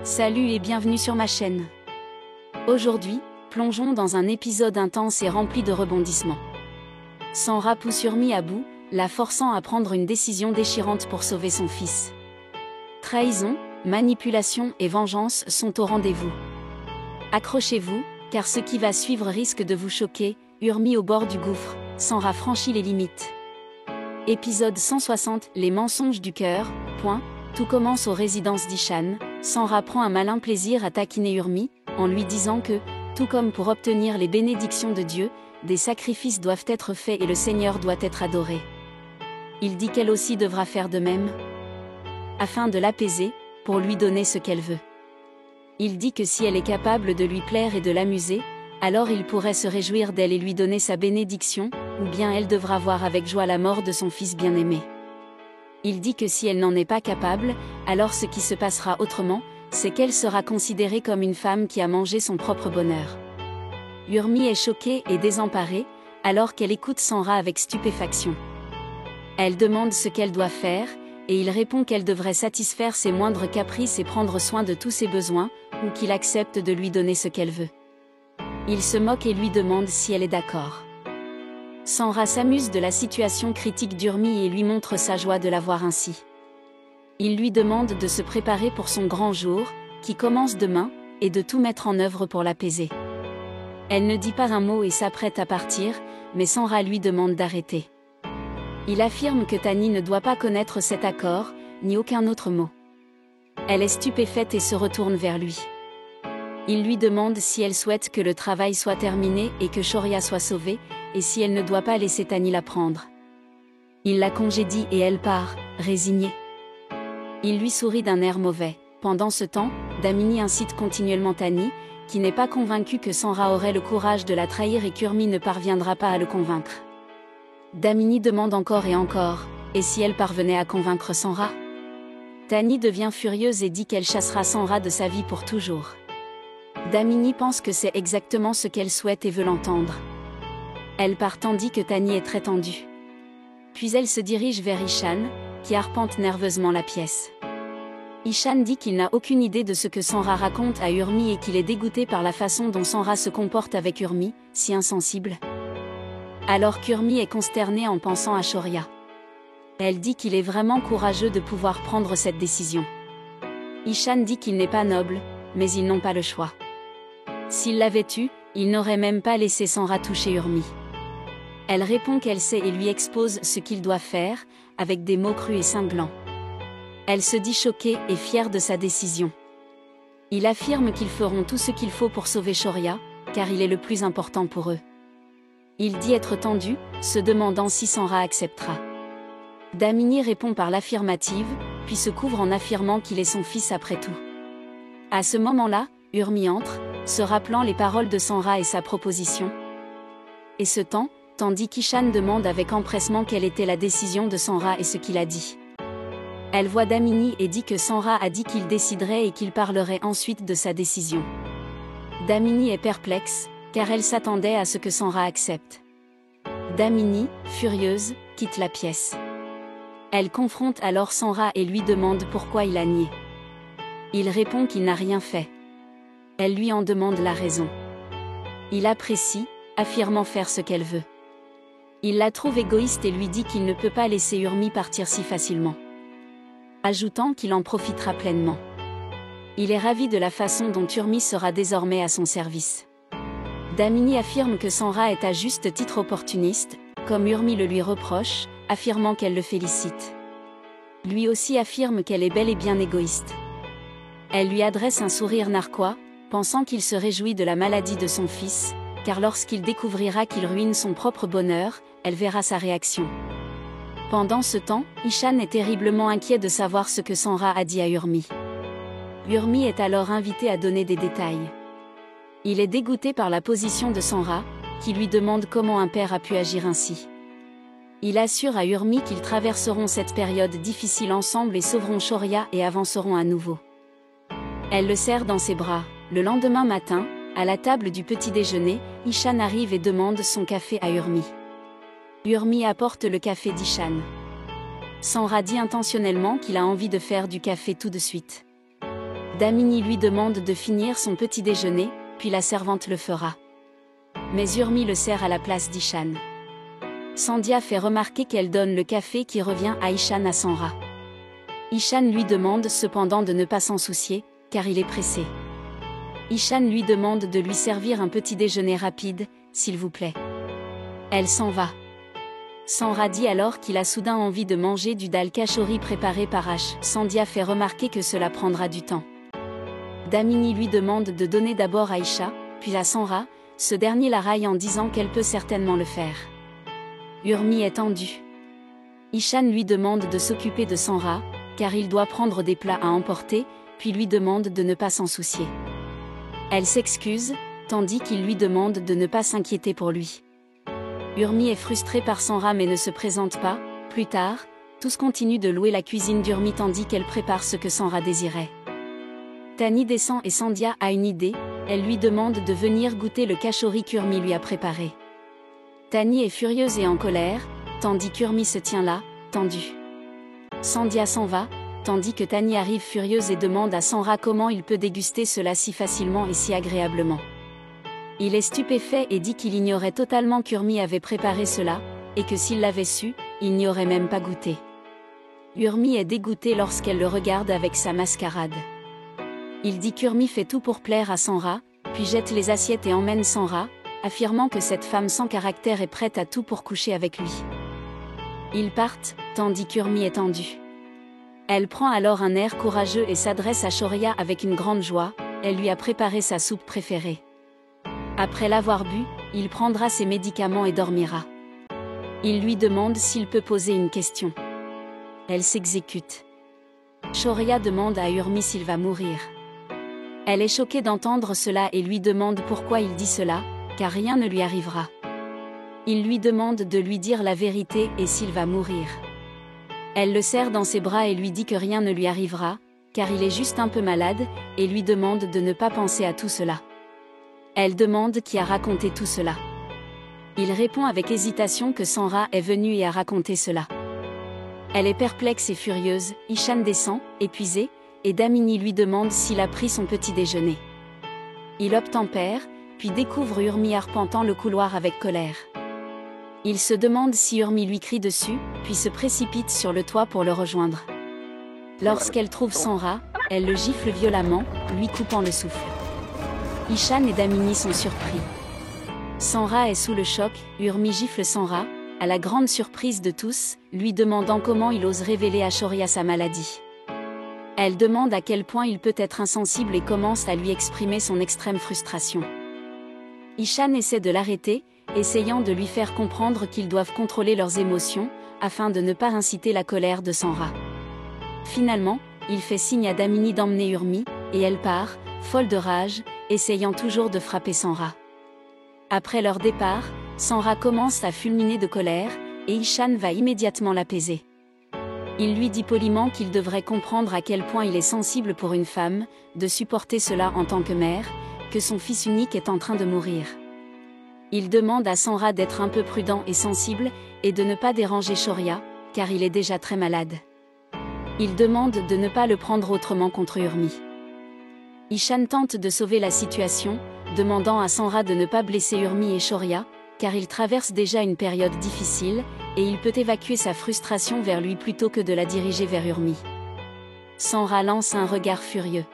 Salut et bienvenue sur ma chaîne. Aujourd'hui, plongeons dans un épisode intense et rempli de rebondissements. Sanra pousse Urmi à bout, la forçant à prendre une décision déchirante pour sauver son fils. Trahison, manipulation et vengeance sont au rendez-vous. Accrochez-vous, car ce qui va suivre risque de vous choquer. Urmi au bord du gouffre, Sanra franchit les limites. Épisode 160, les mensonges du cœur. Tout commence aux résidences d'Ishan. Sanra prend un malin plaisir à taquiner Urmi, en lui disant que, tout comme pour obtenir les bénédictions de Dieu, des sacrifices doivent être faits et le Seigneur doit être adoré. Il dit qu'elle aussi devra faire de même, afin de l'apaiser, pour lui donner ce qu'elle veut. Il dit que si elle est capable de lui plaire et de l'amuser, alors il pourrait se réjouir d'elle et lui donner sa bénédiction, ou bien elle devra voir avec joie la mort de son fils bien-aimé. Il dit que si elle n'en est pas capable, alors ce qui se passera autrement, c'est qu'elle sera considérée comme une femme qui a mangé son propre bonheur. Urmi est choquée et désemparée, alors qu'elle écoute Sanra avec stupéfaction. Elle demande ce qu'elle doit faire, et il répond qu'elle devrait satisfaire ses moindres caprices et prendre soin de tous ses besoins, ou qu'il accepte de lui donner ce qu'elle veut. Il se moque et lui demande si elle est d'accord. Sanra s'amuse de la situation critique d'Urmi et lui montre sa joie de la voir ainsi. Il lui demande de se préparer pour son grand jour, qui commence demain, et de tout mettre en œuvre pour l'apaiser. Elle ne dit pas un mot et s'apprête à partir, mais Sanra lui demande d'arrêter. Il affirme que Tani ne doit pas connaître cet accord, ni aucun autre mot. Elle est stupéfaite et se retourne vers lui. Il lui demande si elle souhaite que le travail soit terminé et que Shoria soit sauvée, et si elle ne doit pas laisser Tani la prendre. Il la congédie et elle part, résignée. Il lui sourit d'un air mauvais. Pendant ce temps, Damini incite continuellement Tani, qui n'est pas convaincue que Sanra aurait le courage de la trahir et qu'Urmi ne parviendra pas à le convaincre. Damini demande encore et encore, et si elle parvenait à convaincre Sanra? Tani devient furieuse et dit qu'elle chassera Sanra de sa vie pour toujours. Damini pense que c'est exactement ce qu'elle souhaite et veut l'entendre. Elle part tandis que Tani est très tendue. Puis elle se dirige vers Ishan, qui arpente nerveusement la pièce. Ishan dit qu'il n'a aucune idée de ce que Sanra raconte à Urmi et qu'il est dégoûté par la façon dont Sanra se comporte avec Urmi, si insensible. Alors qu'Urmi est consternée en pensant à Shoria. Elle dit qu'il est vraiment courageux de pouvoir prendre cette décision. Ishan dit qu'il n'est pas noble, mais ils n'ont pas le choix. S'il l'avait eu, il n'aurait même pas laissé Sanra toucher Urmi. Elle répond qu'elle sait et lui expose ce qu'il doit faire, avec des mots crus et cinglants. Elle se dit choquée et fière de sa décision. Il affirme qu'ils feront tout ce qu'il faut pour sauver Shoria, car il est le plus important pour eux. Il dit être tendu, se demandant si Sanra acceptera. Damini répond par l'affirmative, puis se couvre en affirmant qu'il est son fils après tout. À ce moment-là, Urmi entre, se rappelant les paroles de Sanra et sa proposition. Et ce temps, tandis qu'Ishan demande avec empressement quelle était la décision de Sanra et ce qu'il a dit. Elle voit Damini et dit que Sanra a dit qu'il déciderait et qu'il parlerait ensuite de sa décision. Damini est perplexe, car elle s'attendait à ce que Sanra accepte. Damini, furieuse, quitte la pièce. Elle confronte alors Sanra et lui demande pourquoi il a nié. Il répond qu'il n'a rien fait. Elle lui en demande la raison. Il apprécie, affirmant faire ce qu'elle veut. Il la trouve égoïste et lui dit qu'il ne peut pas laisser Urmi partir si facilement, ajoutant qu'il en profitera pleinement. Il est ravi de la façon dont Urmi sera désormais à son service. Damini affirme que Sanra est à juste titre opportuniste, comme Urmi le lui reproche, affirmant qu'elle le félicite. Lui aussi affirme qu'elle est bel et bien égoïste. Elle lui adresse un sourire narquois, pensant qu'il se réjouit de la maladie de son fils, car lorsqu'il découvrira qu'il ruine son propre bonheur, elle verra sa réaction. Pendant ce temps, Ishan est terriblement inquiet de savoir ce que Sanra a dit à Urmi. Urmi est alors invité à donner des détails. Il est dégoûté par la position de Sanra, qui lui demande comment un père a pu agir ainsi. Il assure à Urmi qu'ils traverseront cette période difficile ensemble et sauveront Shoria et avanceront à nouveau. Elle le serre dans ses bras. Le lendemain matin, à la table du petit déjeuner, Ishan arrive et demande son café à Urmi. Urmi apporte le café d'Ishan. Sanra dit intentionnellement qu'il a envie de faire du café tout de suite. Damini lui demande de finir son petit déjeuner, puis la servante le fera. Mais Urmi le sert à la place d'Ishan. Sandhya fait remarquer qu'elle donne le café qui revient à Ishan à Sanra. Ishan lui demande cependant de ne pas s'en soucier, car il est pressé. Ishan lui demande de lui servir un petit déjeuner rapide, s'il vous plaît. Elle s'en va. Sanra dit alors qu'il a soudain envie de manger du dal kachori préparé par H. Sandhya fait remarquer que cela prendra du temps. Damini lui demande de donner d'abord à Isha, puis à Sanra, ce dernier la raille en disant qu'elle peut certainement le faire. Urmi est tendu. Ishan lui demande de s'occuper de Sanra, car il doit prendre des plats à emporter, puis lui demande de ne pas s'en soucier. Elle s'excuse, tandis qu'il lui demande de ne pas s'inquiéter pour lui. Urmi est frustrée par Sanra mais ne se présente pas. Plus tard, tous continuent de louer la cuisine d'Urmi tandis qu'elle prépare ce que Sanra désirait. Tani descend et Sandhya a une idée, elle lui demande de venir goûter le kachori qu'Urmi lui a préparé. Tani est furieuse et en colère, tandis qu'Urmi se tient là, tendue. Sandhya s'en va, tandis que Tani arrive furieuse et demande à Sanra comment il peut déguster cela si facilement et si agréablement. Il est stupéfait et dit qu'il ignorait totalement qu'Urmi avait préparé cela, et que s'il l'avait su, il n'y aurait même pas goûté. Urmi est dégoûtée lorsqu'elle le regarde avec sa mascarade. Il dit qu'Urmi fait tout pour plaire à Sanra, puis jette les assiettes et emmène Sanra, affirmant que cette femme sans caractère est prête à tout pour coucher avec lui. Ils partent, tandis qu'Urmi est tendue. Elle prend alors un air courageux et s'adresse à Shorya avec une grande joie, elle lui a préparé sa soupe préférée. Après l'avoir bu, il prendra ses médicaments et dormira. Il lui demande s'il peut poser une question. Elle s'exécute. Shorya demande à Urmi s'il va mourir. Elle est choquée d'entendre cela et lui demande pourquoi il dit cela, car rien ne lui arrivera. Il lui demande de lui dire la vérité et s'il va mourir. Elle le serre dans ses bras et lui dit que rien ne lui arrivera, car il est juste un peu malade, et lui demande de ne pas penser à tout cela. Elle demande qui a raconté tout cela. Il répond avec hésitation que Sanra est venue et a raconté cela. Elle est perplexe et furieuse, Ishan descend, épuisé, et Damini lui demande s'il a pris son petit déjeuner. Il obtempère, puis découvre Urmi arpentant le couloir avec colère. Il se demande si Urmi lui crie dessus, puis se précipite sur le toit pour le rejoindre. Lorsqu'elle trouve Sanra, elle le gifle violemment, lui coupant le souffle. Ishan et Damini sont surpris. Sanra est sous le choc, Urmi gifle Sanra, à la grande surprise de tous, lui demandant comment il ose révéler à Shorya sa maladie. Elle demande à quel point il peut être insensible et commence à lui exprimer son extrême frustration. Ishan essaie de l'arrêter, essayant de lui faire comprendre qu'ils doivent contrôler leurs émotions, afin de ne pas inciter la colère de Sanra. Finalement, il fait signe à Damini d'emmener Urmi, et elle part, folle de rage, essayant toujours de frapper Sanra. Après leur départ, Sanra commence à fulminer de colère, et Ishan va immédiatement l'apaiser. Il lui dit poliment qu'il devrait comprendre à quel point il est sensible pour une femme, de supporter cela en tant que mère, que son fils unique est en train de mourir. Il demande à Sanra d'être un peu prudent et sensible, et de ne pas déranger Shorya, car il est déjà très malade. Il demande de ne pas le prendre autrement contre Urmi. Ishan tente de sauver la situation, demandant à Sanra de ne pas blesser Urmi et Shorya, car il traverse déjà une période difficile, et il peut évacuer sa frustration vers lui plutôt que de la diriger vers Urmi. Sanra lance un regard furieux.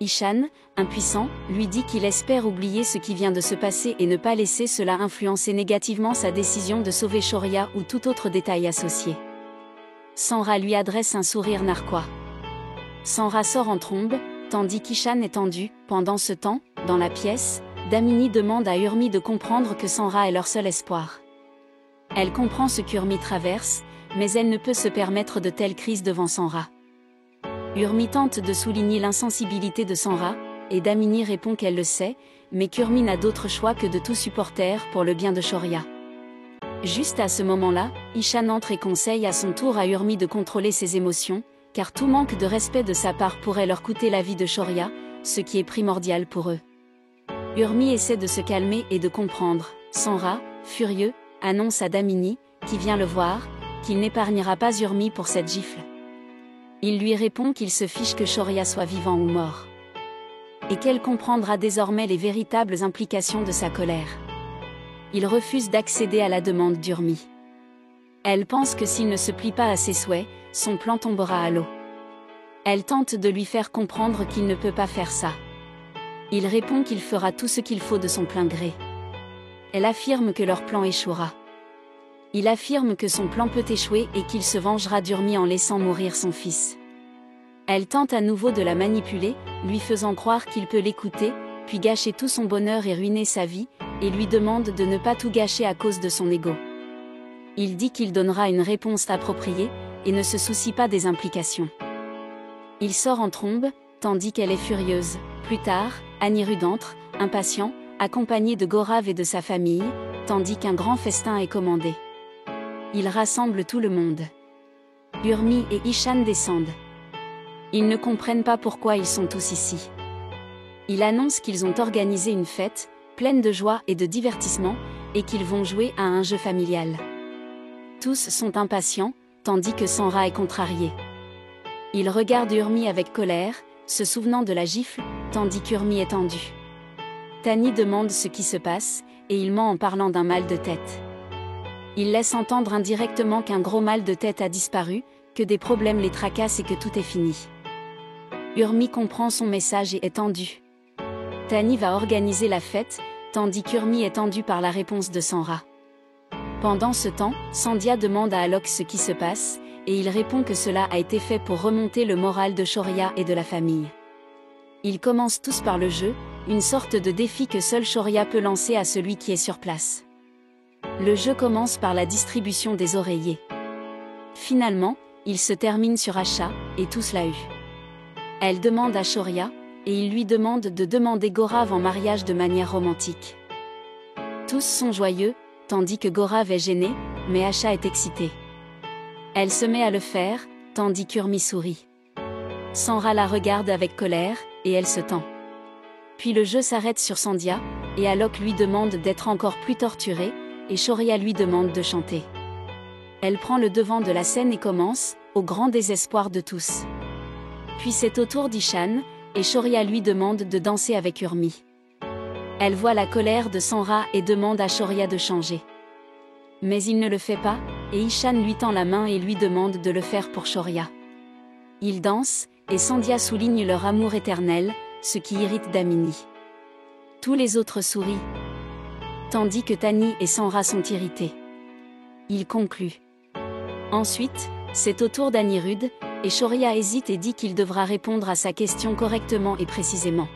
Ishan, impuissant, lui dit qu'il espère oublier ce qui vient de se passer et ne pas laisser cela influencer négativement sa décision de sauver Shorya ou tout autre détail associé. Sanra lui adresse un sourire narquois. Sanra sort en trombe, tandis qu'Ishan est tendu. Pendant ce temps, dans la pièce, Damini demande à Urmi de comprendre que Sanra est leur seul espoir. Elle comprend ce qu'Urmi traverse, mais elle ne peut se permettre de telles crises devant Sanra. Urmi tente de souligner l'insensibilité de Sanra, et Damini répond qu'elle le sait, mais qu'Urmi n'a d'autre choix que de tout supporter pour le bien de Shorya. Juste à ce moment-là, Ishan entre et conseille à son tour à Urmi de contrôler ses émotions, car tout manque de respect de sa part pourrait leur coûter la vie de Shorya, ce qui est primordial pour eux. Urmi essaie de se calmer et de comprendre. Sanra, furieux, annonce à Damini, qui vient le voir, qu'il n'épargnera pas Urmi pour cette gifle. Il lui répond qu'il se fiche que Shoria soit vivant ou mort. Et qu'elle comprendra désormais les véritables implications de sa colère. Il refuse d'accéder à la demande d'Urmi. Elle pense que s'il ne se plie pas à ses souhaits, son plan tombera à l'eau. Elle tente de lui faire comprendre qu'il ne peut pas faire ça. Il répond qu'il fera tout ce qu'il faut de son plein gré. Elle affirme que leur plan échouera. Il affirme que son plan peut échouer et qu'il se vengera d'Urmi en laissant mourir son fils. Elle tente à nouveau de la manipuler, lui faisant croire qu'il peut l'écouter, puis gâcher tout son bonheur et ruiner sa vie, et lui demande de ne pas tout gâcher à cause de son ego. Il dit qu'il donnera une réponse appropriée, et ne se soucie pas des implications. Il sort en trombe, tandis qu'elle est furieuse. Plus tard, Anirudh entre, impatient, accompagné de Gaurav et de sa famille, tandis qu'un grand festin est commandé. Il rassemble tout le monde. Urmi et Ishan descendent. Ils ne comprennent pas pourquoi ils sont tous ici. Il annonce qu'ils ont organisé une fête, pleine de joie et de divertissement, et qu'ils vont jouer à un jeu familial. Tous sont impatients, tandis que Sanra est contrariée. Il regarde Urmi avec colère, se souvenant de la gifle, tandis qu'Urmi est tendue. Tani demande ce qui se passe, et il ment en parlant d'un mal de tête. Il laisse entendre indirectement qu'un gros mal de tête a disparu, que des problèmes les tracassent et que tout est fini. Urmi comprend son message et est tendue. Tani va organiser la fête, tandis qu'Urmi est tendue par la réponse de Sanra. Pendant ce temps, Sandhya demande à Alok ce qui se passe, et il répond que cela a été fait pour remonter le moral de Shoria et de la famille. Ils commencent tous par le jeu, une sorte de défi que seul Shoria peut lancer à celui qui est sur place. Le jeu commence par la distribution des oreillers. Finalement, il se termine sur Asha, et tous l'a eu. Elle demande à Shoria, et il lui demande de demander Gaurav en mariage de manière romantique. Tous sont joyeux, tandis que Gaurav est gêné, mais Asha est excitée. Elle se met à le faire, tandis qu'Urmi sourit. Sanra la regarde avec colère, et elle se tend. Puis le jeu s'arrête sur Sandhya, et Alok lui demande d'être encore plus torturée, et Shoria lui demande de chanter. Elle prend le devant de la scène et commence, au grand désespoir de tous. Puis c'est au tour d'Ishan, et Shoria lui demande de danser avec Urmi. Elle voit la colère de Sanra et demande à Shoria de changer. Mais il ne le fait pas, et Ishan lui tend la main et lui demande de le faire pour Shoria. Ils dansent, et Sandhya souligne leur amour éternel, ce qui irrite Damini. Tous les autres sourient, tandis que Tani et Sanra sont irrités. Il conclut. Ensuite, c'est au tour d'Anirudh, et Shoria hésite et dit qu'il devra répondre à sa question correctement et précisément.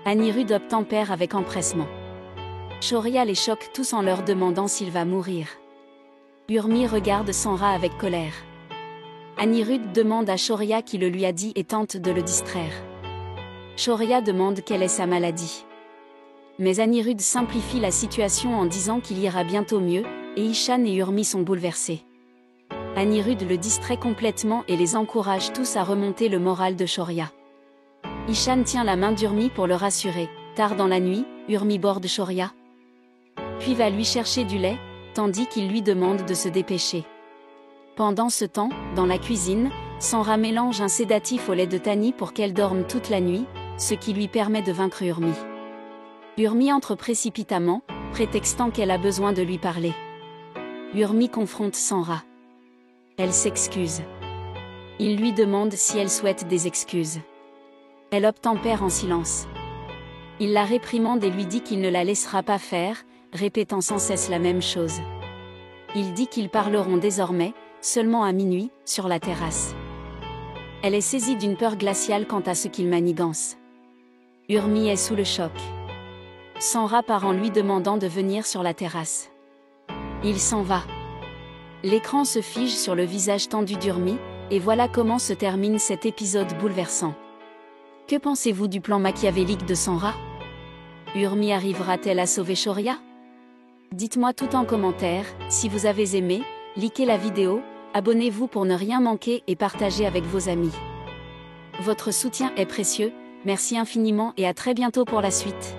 Anirudh obtempère avec empressement. Shoria les choque tous en leur demandant s'il va mourir. Urmi regarde Sanra avec colère. Anirudh demande à Shoria qui le lui a dit et tente de le distraire. Shoria demande quelle est sa maladie. Mais Anirudh simplifie la situation en disant qu'il ira bientôt mieux, et Ishan et Urmi sont bouleversés. Anirudh le distrait complètement et les encourage tous à remonter le moral de Shoria. Ishan tient la main d'Urmi pour le rassurer. Tard dans la nuit, Urmi borde Shoria. Puis va lui chercher du lait, tandis qu'il lui demande de se dépêcher. Pendant ce temps, dans la cuisine, Sanra mélange un sédatif au lait de Tani pour qu'elle dorme toute la nuit, ce qui lui permet de vaincre Urmi. Urmi entre précipitamment, prétextant qu'elle a besoin de lui parler. Urmi confronte Sanra. Elle s'excuse. Il lui demande si elle souhaite des excuses. Elle obtempère en silence. Il la réprimande et lui dit qu'il ne la laissera pas faire, répétant sans cesse la même chose. Il dit qu'ils parleront désormais, seulement à minuit, sur la terrasse. Elle est saisie d'une peur glaciale quant à ce qu'il manigance. Urmi est sous le choc. Sanra part en lui demandant de venir sur la terrasse. Il s'en va. L'écran se fige sur le visage tendu d'Urmi, et voilà comment se termine cet épisode bouleversant. Que pensez-vous du plan machiavélique de Sanra? Urmi arrivera-t-elle à sauver Shoria? Dites-moi tout en commentaire. Si vous avez aimé, likez la vidéo, abonnez-vous pour ne rien manquer et partagez avec vos amis. Votre soutien est précieux, merci infiniment et à très bientôt pour la suite.